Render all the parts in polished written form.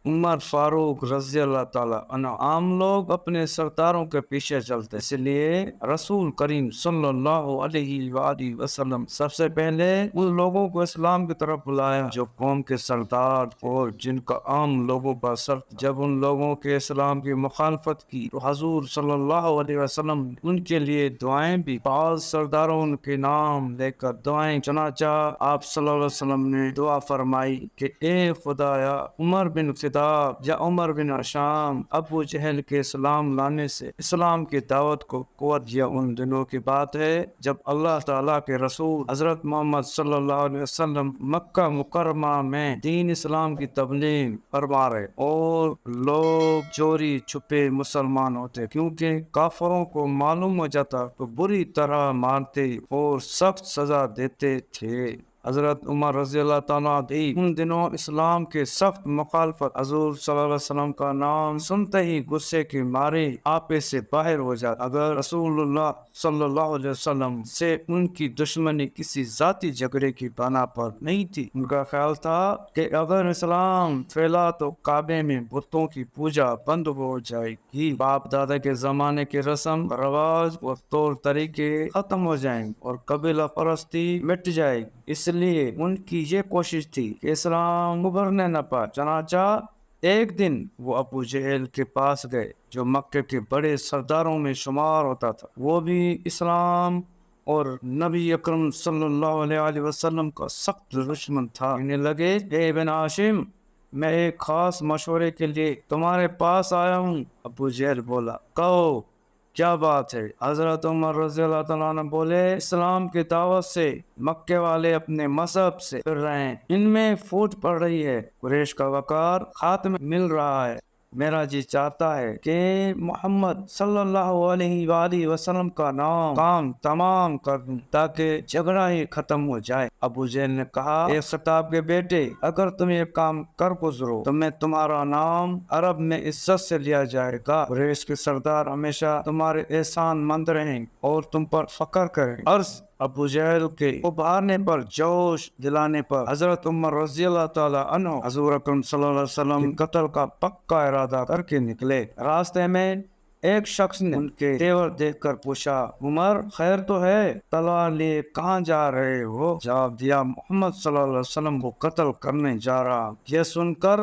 عمر فاروق رضی اللہ تعالیٰ عنہ، عام لوگ اپنے سرداروں کے پیچھے چلتے، اس لیے رسول کریم صلی اللہ علیہ وآلہ وسلم سب سے پہلے ان لوگوں کو اسلام کی طرف بلایا جو قوم کے سردار اور جن کا عام لوگوں پر اثر تھا۔ جب ان لوگوں کے اسلام کی مخالفت کی تو حضور صلی اللہ علیہ وسلم ان کے لیے دعائیں بھی، بعض سرداروں کے نام لے کر دعائیں، چنانچہ آپ صلی اللہ علیہ وسلم نے دعا فرمائی کہ اے خدایا عمر بن خطاب یا عمر بن ہشام، ابو جہل کے اسلام لانے سے اسلام کی دعوت کو قوت دیا۔ ان دنوں کی بات ہے جب اللہ تعالیٰ کے رسول حضرت محمد صلی اللہ علیہ وسلم مکہ مکرمہ میں دین اسلام کی تبلیغ فرما رہے اور لوگ چوری چھپے مسلمان ہوتے، کیونکہ کافروں کو معلوم ہو جاتا تو بری طرح مارتے اور سخت سزا دیتے تھے۔ حضرت عمر رضی اللہ تعالیٰ بھی ان دنوں اسلام کے سخت مخالفت، حضور صلی اللہ علیہ وسلم کا نام سنتے ہی غصے کے مارے آپے سے باہر ہو جاتے۔ اگر رسول اللہ صلی اللہ علیہ وسلم سے ان کی دشمنی کسی ذاتی جھگڑے کی بنا پر نہیں تھی، ان کا خیال تھا کہ اگر اسلام پھیلا تو کعبے میں بتوں کی پوجا بند ہو جائے گی، باپ دادا کے زمانے کے رسم رواج اور طور طریقے ختم ہو جائیں گے اور قبیلہ پرستی مٹ جائے گی۔ اس لیے ان کی یہ کوشش تھی کہ اسلام ابھرنے نہ پائے۔ چنانچہ ایک دن وہ ابو جہل کے پاس گئے جو مکے کے بڑے سرداروں میں شمار ہوتا تھا، وہ بھی اسلام اور نبی اکرم صلی اللہ علیہ وسلم کا سخت دشمن تھا۔ کہنے لگے اے ابن ہاشم، میں ایک خاص مشورے کے لیے تمہارے پاس آیا ہوں۔ ابو جہل بولا کہو کیا بات ہے؟ حضرت عمر رضی اللہ تعالیٰ عنہ بولے اسلام کی دعوت سے مکے والے اپنے مذہب سے پھر رہے ہیں، ان میں پھوٹ پڑ رہی ہے، قریش کا وقار خاتمہ مل رہا ہے، میرا جی چاہتا ہے کہ محمد صلی اللہ علیہ وآلہ وسلم کا کام تمام کر دوں تاکہ جھگڑا ہی ختم ہو جائے۔ ابو جہل نے کہا اے خطاب کے بیٹے، اگر تم یہ کام کر گزرو تو میں تمہارا نام عرب میں عزت سے لیا جائے گا، قریش کے سردار ہمیشہ تمہارے احسان مند رہیں اور تم پر فخر کریں۔ عرض ابو جہل کے ابھارنے پر، جوش دلانے پر حضرت عمر رضی اللہ تعالیٰ عنہ حضور اکرم صلی اللہ علیہ وسلم کے قتل کا پکا ارادہ کر کے نکلے۔ راستے میں ایک شخص نے ان کے تیور دیکھ کر پوچھا عمر خیر تو ہے؟ تلوار لیے کہاں جا رہے ہو؟ جواب دیا محمد صلی اللہ علیہ وسلم کو قتل کرنے جا رہا۔ یہ سن کر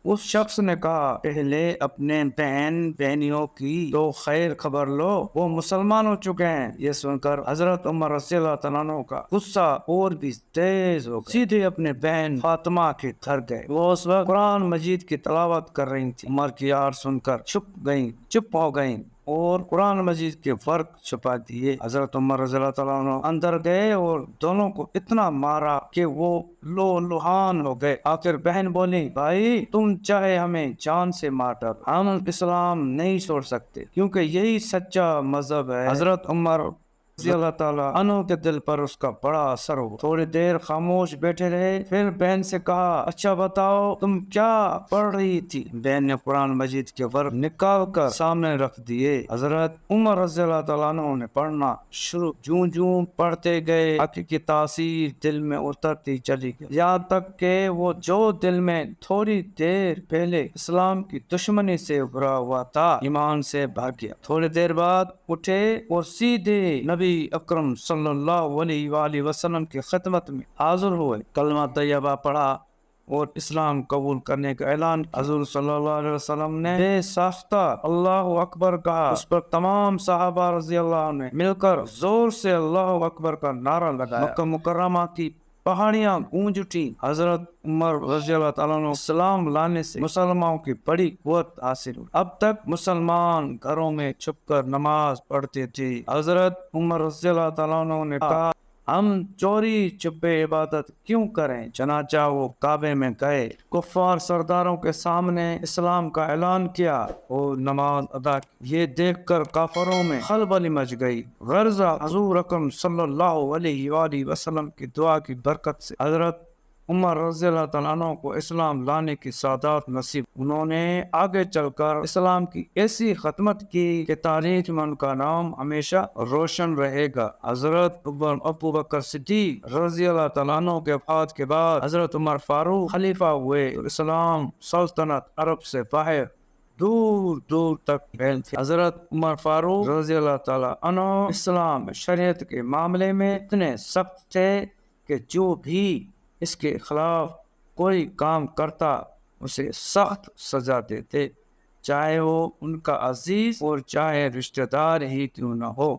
اس شخص نے کہا پہلے اپنے بہن بہنیوں کی تو خیر خبر لو، وہ مسلمان ہو چکے ہیں۔ یہ سن کر حضرت عمر رضی اللہ تعالیٰ عنہ کا غصہ اور بھی تیز ہو گیا، سیدھے اپنے بہن فاطمہ کے گھر گئے۔ وہ اس وقت قرآن مجید کی تلاوت کر رہی تھی۔ عمر کی آواز سن کر چپ ہو گئیں اور قرآن مجید کے فرق چھپا دیے۔ حضرت عمر رضی اللہ تعالیٰ عنہ اندر گئے اور دونوں کو اتنا مارا کہ وہ لہان ہو گئے۔ آخر بہن بولی بھائی تم چاہے ہمیں جان سے مار ڈالو، ہم اسلام نہیں چھوڑ سکتے کیونکہ یہی سچا مذہب ہے۔ حضرت عمر رضی اللہ تعالیٰ عنہ کے دل پر اس کا بڑا اثر ہوا، تھوڑی دیر خاموش بیٹھے رہے، پھر بہن سے کہا اچھا بتاؤ تم کیا پڑھ رہی تھی؟ بہن نے قرآن مجید کے ورق نکال کر سامنے رکھ دیے۔ حضرت عمر رضی اللہ تعالیٰ عنہ نے پڑھنا شروع، جوں پڑھتے گئے حق کی تاثیر دل میں اترتی چلی گئی، یہاں تک کہ وہ جو دل میں تھوڑی دیر پہلے اسلام کی دشمنی سے ابھرا ہوا تھا ایمان سے بھاگ گیا۔ تھوڑی دیر بعد اٹھے اور سیدھے نبی اکرم صلی اللہ علیہ وآلہ وسلم کی خدمت میں حاضر ہوئے، کلمہ طیبہ پڑھا اور اسلام قبول کرنے کا اعلان کیا۔ حضور صلی اللہ علیہ وسلم نے بے ساختہ اللہ اکبر کہا، اس پر تمام صحابہ رضی اللہ عنہ نے مل کر زور سے اللہ اکبر کا نعرہ لگایا۔ مکہ مکرمہ کی پہاڑیاں گونج اٹھی۔ حضرت عمر رضی اللہ تعالیٰ عنہ اسلام لانے سے مسلمانوں کی بڑی قوت حاصل ہوئی۔ اب تک مسلمان گھروں میں چھپ کر نماز پڑھتے تھے۔ حضرت عمر رضی اللہ تعالیٰ عنہ نے کہا ہم چوری چھپے عبادت کیوں کریں؟ چنانچہ وہ کعبے میں گئے، کفار سرداروں کے سامنے اسلام کا اعلان کیا اور نماز ادا کی۔ یہ دیکھ کر کافروں میں خلبلی مچ گئی۔ غرض حضور اکرم صلی اللہ علیہ وآلہ وسلم کی دعا کی برکت سے حضرت عمر رضی اللہ تعالیٰ عنہ کو اسلام لانے کی سعادت نصیب، انہوں نے آگے چل کر اسلام کی ایسی خدمت کی کہ تاریخ میں ان کا نام ہمیشہ روشن رہے گا۔ حضرت ابو بکر صدیق رضی اللہ تعالیٰ عنہ کے وفات کے بعد حضرت عمر فاروق خلیفہ ہوئے، اسلام سلطنت عرب سے باہر دور دور تک پھیل تھی۔ حضرت عمر فاروق رضی اللہ تعالیٰ عنہ اسلام شریعت کے معاملے میں اتنے سخت تھے کہ جو بھی اس کے خلاف کوئی کام کرتا اسے سخت سزا دیتے، چاہے وہ ان کا عزیز اور چاہے رشتہ دار ہی کیوں نہ ہو۔